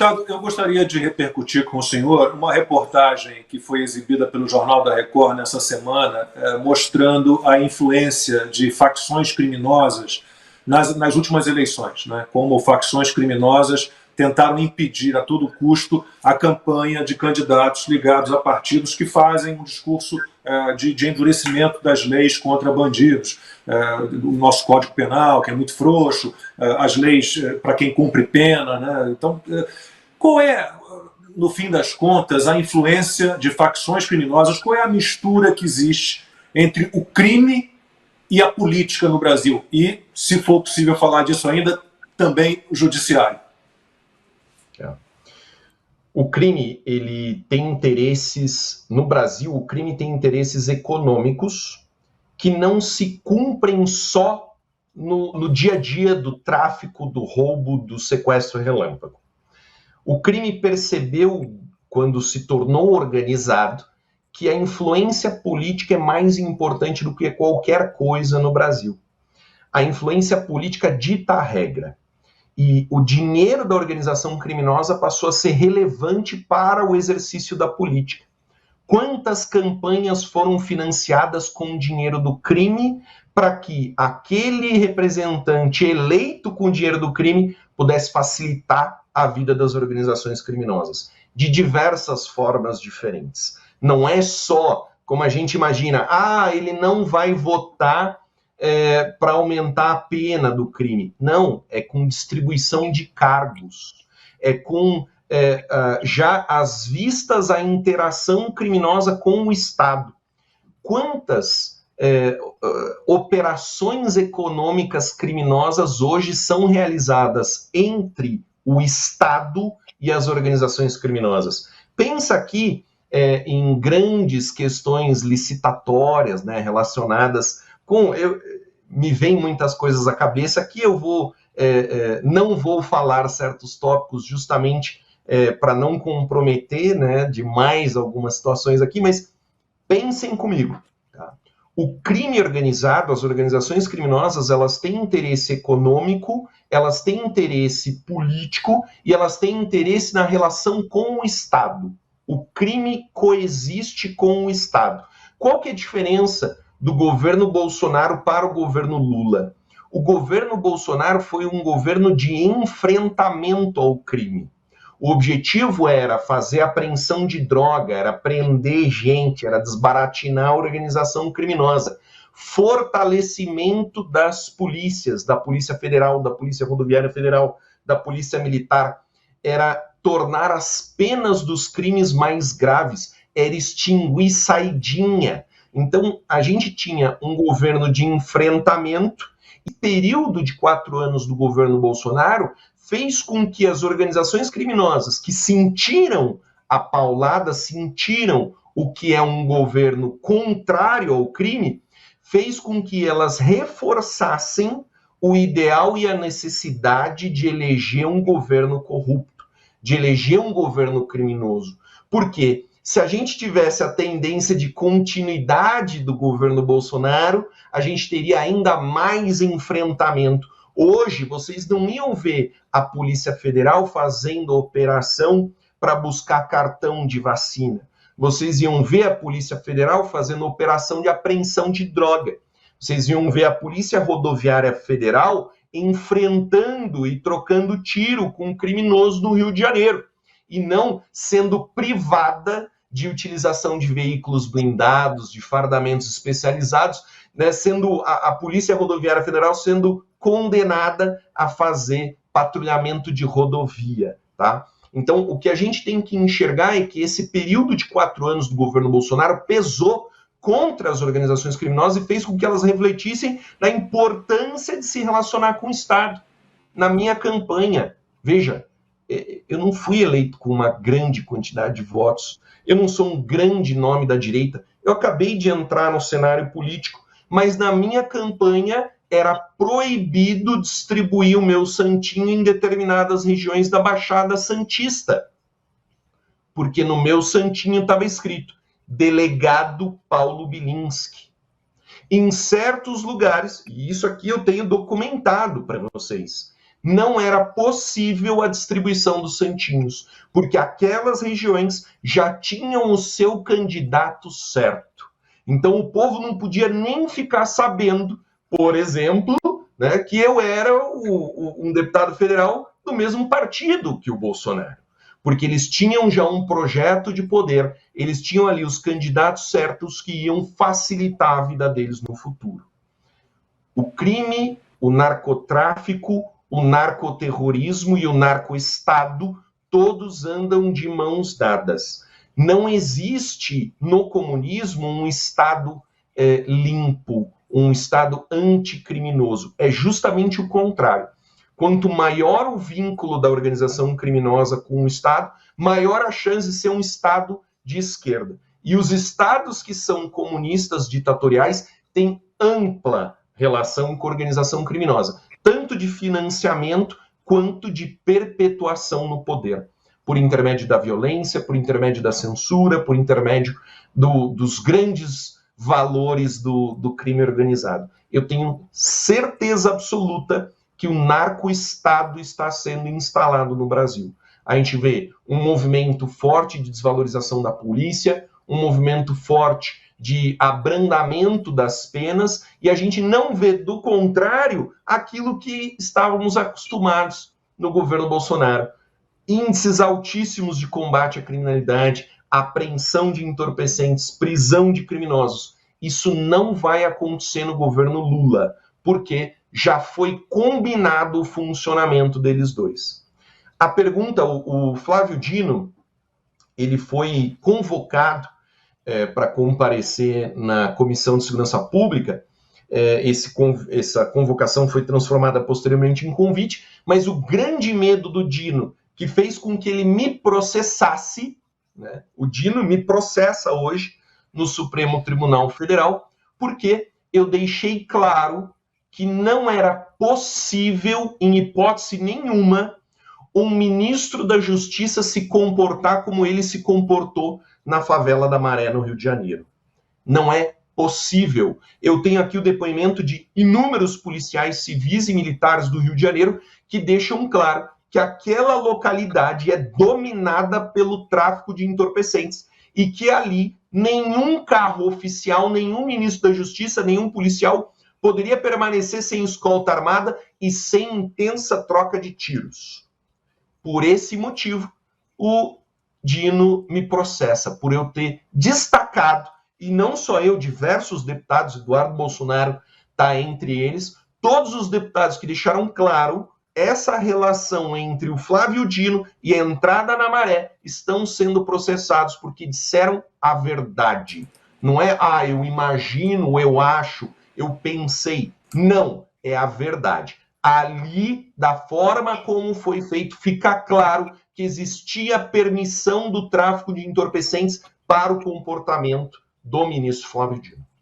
Deputado, eu gostaria de repercutir com o senhor uma reportagem que foi exibida pelo Jornal da Record nessa semana, mostrando a influência de facções criminosas nas últimas eleições, né? Como facções criminosas tentaram impedir a todo custo a campanha de candidatos ligados a partidos que fazem um discurso de endurecimento das leis contra bandidos, o nosso Código Penal, que é muito frouxo, as leis para quem cumpre pena, né? Então, qual é, no fim das contas, a influência de facções criminosas, qual é a mistura que existe entre o crime e a política no Brasil? E, se for possível falar disso ainda, também o judiciário. O crime, ele tem interesses, no Brasil, o crime tem interesses econômicos que não se cumprem só no dia a dia do tráfico, do roubo, do sequestro relâmpago. O crime percebeu, quando se tornou organizado, que a influência política é mais importante do que qualquer coisa no Brasil. A influência política dita a regra. E o dinheiro da organização criminosa passou a ser relevante para o exercício da política. Quantas campanhas foram financiadas com o dinheiro do crime para que aquele representante eleito com o dinheiro do crime pudesse facilitar a vida das organizações criminosas, de diversas formas diferentes. Não é só, como a gente imagina, ele não vai votar para aumentar a pena do crime. Não, é com distribuição de cargos, é com já às vistas a interação criminosa com o Estado. Quantas operações econômicas criminosas hoje são realizadas entre o Estado e as organizações criminosas? Pensa aqui em grandes questões licitatórias, né, relacionadas com... me vem muitas coisas à cabeça. Aqui eu não vou falar certos tópicos justamente para não comprometer, né, demais algumas situações aqui, mas pensem comigo. Tá? O crime organizado, as organizações criminosas, elas têm interesse econômico, elas têm interesse político e elas têm interesse na relação com o Estado. O crime coexiste com o Estado. Qual que é a diferença do governo Bolsonaro para o governo Lula? O governo Bolsonaro foi um governo de enfrentamento ao crime. O objetivo era fazer apreensão de droga, era prender gente, era desbaratinar a organização criminosa. Fortalecimento das polícias, da Polícia Federal, da Polícia Rodoviária Federal, da Polícia Militar. Era tornar as penas dos crimes mais graves, era extinguir saidinha. Então, a gente tinha um governo de enfrentamento e o período de 4 anos do governo Bolsonaro fez com que as organizações criminosas que sentiram a paulada, sentiram o que é um governo contrário ao crime, fez com que elas reforçassem o ideal e a necessidade de eleger um governo corrupto, de eleger um governo criminoso. Por quê? Se a gente tivesse a tendência de continuidade do governo Bolsonaro, a gente teria ainda mais enfrentamento. Hoje, vocês não iam ver a Polícia Federal fazendo operação para buscar cartão de vacina. Vocês iam ver a Polícia Federal fazendo operação de apreensão de droga. Vocês iam ver a Polícia Rodoviária Federal enfrentando e trocando tiro com um criminoso no Rio de Janeiro. E não sendo privada de utilização de veículos blindados, de fardamentos especializados, né, sendo a Polícia Rodoviária Federal sendo condenada a fazer patrulhamento de rodovia, tá? Então, o que a gente tem que enxergar é que esse período de 4 anos do governo Bolsonaro pesou contra as organizações criminosas e fez com que elas refletissem na importância de se relacionar com o Estado. Na minha campanha, veja, eu não fui eleito com uma grande quantidade de votos, eu não sou um grande nome da direita, eu acabei de entrar no cenário político, mas na minha campanha era proibido distribuir o meu santinho em determinadas regiões da Baixada Santista, porque no meu santinho estava escrito delegado Paulo Bilinski. Em certos lugares, e isso aqui eu tenho documentado para vocês, não era possível a distribuição dos santinhos, porque aquelas regiões já tinham o seu candidato certo. Então o povo não podia nem ficar sabendo, por exemplo, né, que eu era um deputado federal do mesmo partido que o Bolsonaro, porque eles tinham já um projeto de poder, eles tinham ali os candidatos certos que iam facilitar a vida deles no futuro. O crime, o narcotráfico, o narcoterrorismo e o narcoestado, todos andam de mãos dadas. Não existe no comunismo um Estado limpo, um Estado anticriminoso. É justamente o contrário. Quanto maior o vínculo da organização criminosa com o Estado, maior a chance de ser um Estado de esquerda. E os estados que são comunistas ditatoriais têm ampla relação com a organização criminosa, tanto de financiamento quanto de perpetuação no poder, por intermédio da violência, por intermédio da censura, por intermédio dos grandes valores do crime organizado. Eu tenho certeza absoluta que o narco-estado está sendo instalado no Brasil. A gente vê um movimento forte de desvalorização da polícia, um movimento forte de abrandamento das penas, e a gente não vê, do contrário, aquilo que estávamos acostumados no governo Bolsonaro. Índices altíssimos de combate à criminalidade, apreensão de entorpecentes, prisão de criminosos. Isso não vai acontecer no governo Lula, porque já foi combinado o funcionamento deles dois. A pergunta, o Flávio Dino, ele foi convocado para comparecer na Comissão de Segurança Pública. Essa convocação foi transformada posteriormente em convite, mas o grande medo do Dino, que fez com que ele me processasse, né? O Dino me processa hoje no Supremo Tribunal Federal, porque eu deixei claro que não era possível, em hipótese nenhuma, um ministro da Justiça se comportar como ele se comportou na favela da Maré, no Rio de Janeiro. Não é possível. Eu tenho aqui o depoimento de inúmeros policiais civis e militares do Rio de Janeiro que deixam claro que aquela localidade é dominada pelo tráfico de entorpecentes e que ali nenhum carro oficial, nenhum ministro da Justiça, nenhum policial poderia permanecer sem escolta armada e sem intensa troca de tiros. Por esse motivo, o Dino me processa, por eu ter destacado, e não só eu, diversos deputados, Eduardo Bolsonaro está entre eles, todos os deputados que deixaram claro essa relação entre o Flávio Dino e a entrada na Maré estão sendo processados porque disseram a verdade. Não é, eu imagino, eu acho, eu pensei. Não, é a verdade. Ali, da forma como foi feito, fica claro que existia permissão do tráfico de entorpecentes para o comportamento do ministro Flávio Dino.